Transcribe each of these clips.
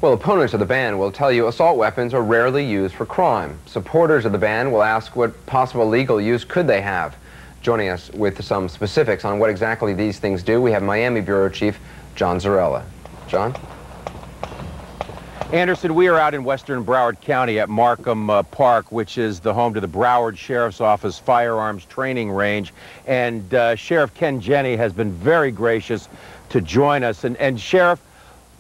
Well, opponents of the ban will tell you assault weapons are rarely used for crime. Supporters of the ban will ask what possible legal use could they have. Joining us with some specifics on what exactly these things do, we have Miami Bureau Chief John Zarella. John? Anderson, we are out in western Broward County at Markham Park, which is the home to the Broward Sheriff's Office Firearms Training Range. And Sheriff Ken Jenney has been very gracious to join us. And Sheriff,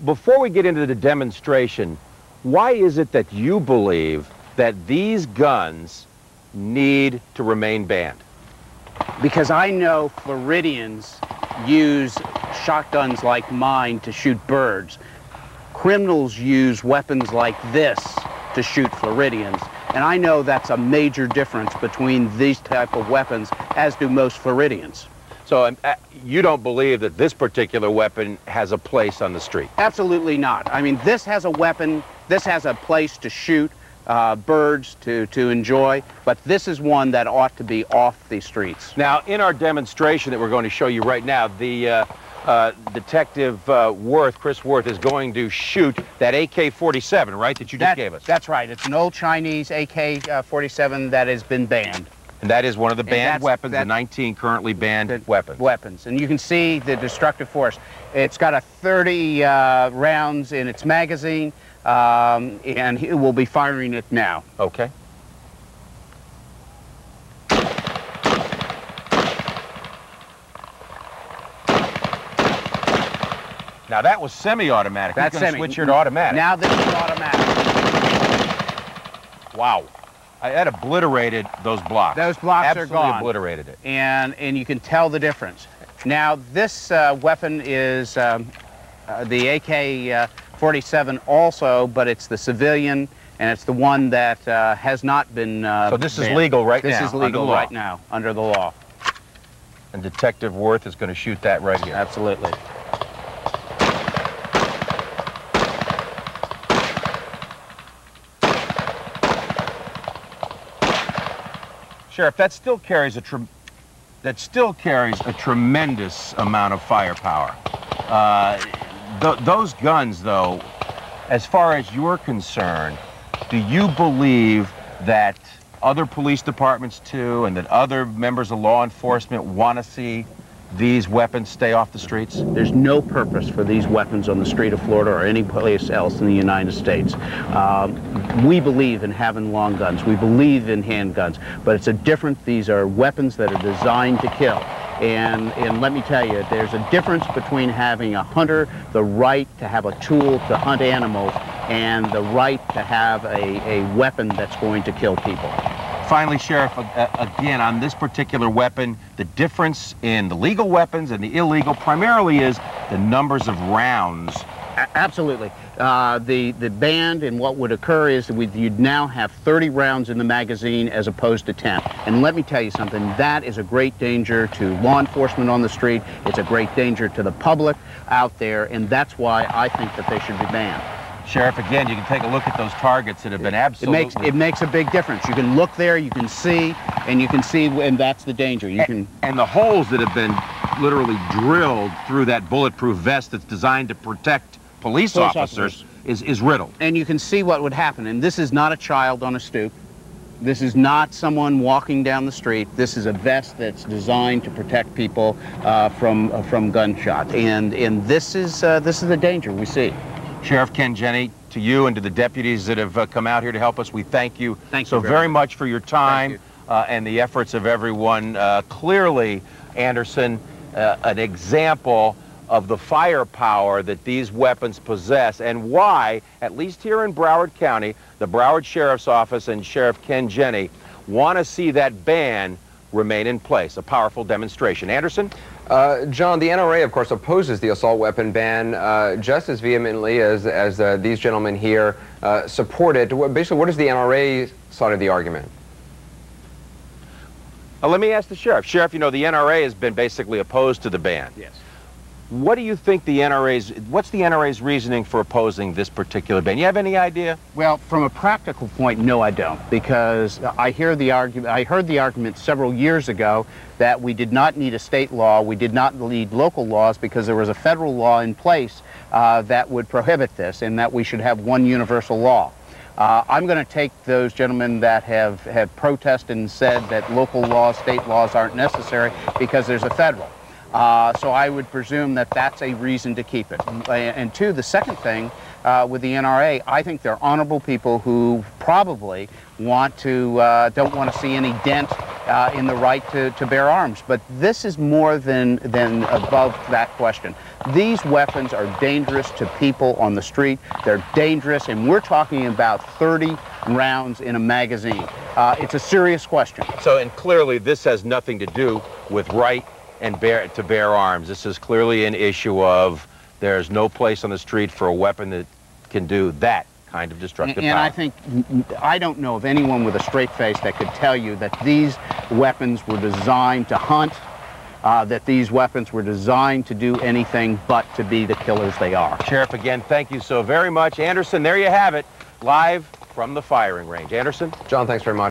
before we get into the demonstration, why is it that you believe that these guns need to remain banned? Because I know Floridians use shotguns like mine to shoot birds. Criminals use weapons like this to shoot Floridians. And I know that's a major difference between these type of weapons, as do most Floridians. So you don't believe that this particular weapon has a place on the street? Absolutely not. I mean, this has a weapon, this has a place to shoot birds, to enjoy, but this is one that ought to be off the streets. Now, in our demonstration that we're going to show you right now, the Detective Chris Worth, is going to shoot that AK-47, right, that you just gave us? That's right. It's an old Chinese AK-47 that has been banned. And that is one of the banned weapons, the 19 currently banned weapons. And you can see the destructive force. It's got a 30 rounds in its magazine, and he will be firing it now. Okay. Now that was semi-automatic. That's He's going to switch here to automatic. Now this is automatic. Wow. That obliterated those blocks. Those blocks are gone. Absolutely obliterated it. And you can tell the difference. Now this weapon is the AK-47 also, but it's the civilian, and it's the one that has not been So this is banned. legal right now? This is legal right now, under the law. And Detective Worth is going to shoot that right here. Absolutely. Sheriff, that still carries a tremendous amount of firepower. Those guns, though, as far as you're concerned, do you believe that other police departments too, and that other members of law enforcement want to see these weapons stay off the streets? There's no purpose for these weapons on the street of Florida or any place else in the United States. We believe in having long guns. We believe in handguns, but it's a different, these are weapons that are designed to kill. And let me tell you, there's a difference between having a hunter the right to have a tool to hunt animals and the right to have a weapon that's going to kill people. Finally, Sheriff, again, on this particular weapon, the difference in the legal weapons and the illegal primarily is the numbers of rounds. Absolutely. The band and what would occur is that you'd now have 30 rounds in the magazine as opposed to 10. And let me tell you something, that is a great danger to law enforcement on the street. It's a great danger to the public out there, and that's why I think that they should be banned. Sheriff, again, you can take a look at those targets that have been absolutely... It makes a big difference. You can look there, you can see, and that's the danger. And the holes that have been literally drilled through that bulletproof vest that's designed to protect police officers is riddled. And you can see what would happen. And this is not a child on a stoop. This is not someone walking down the street. This is a vest that's designed to protect people from gunshot. And this is the danger we see. Sheriff Ken Jenney, to you and to the deputies that have come out here to help us, we thank you so very much for your time and the efforts of everyone. Clearly, Anderson, an example of the firepower that these weapons possess and why, at least here in Broward County, the Broward Sheriff's Office and Sheriff Ken Jenney want to see that ban remain in place. A powerful demonstration. Anderson? John, the NRA, of course, opposes the assault weapon ban just as vehemently as these gentlemen here support it. Basically, what is the NRA side of the argument? Let me ask the Sheriff. Sheriff, you know, the NRA has been basically opposed to the ban. Yes. What do you think what's the NRA's reasoning for opposing this particular ban? You have any idea? Well, from a practical point, no, I don't, because I heard the argument several years ago that we did not need a state law, we did not need local laws, because there was a federal law in place that would prohibit this, and that we should have one universal law. I'm going to take those gentlemen that have protested and said that local laws, state laws aren't necessary because there's a federal. So I would presume that that's a reason to keep it. And two, the second thing with the NRA, I think they're honorable people who probably don't want to see any dent in the right to bear arms. But this is more than above that question. These weapons are dangerous to people on the street. They're dangerous, and we're talking about 30 rounds in a magazine. It's a serious question. So, and clearly this has nothing to do with right and to bear arms. This is clearly an issue of there's no place on the street for a weapon that can do that kind of destructive power. And I don't know of anyone with a straight face that could tell you that these weapons were designed to hunt, that these weapons were designed to do anything but to be the killers they are. Sheriff, again, thank you so very much. Anderson, there you have it, live from the firing range. Anderson? John, thanks very much.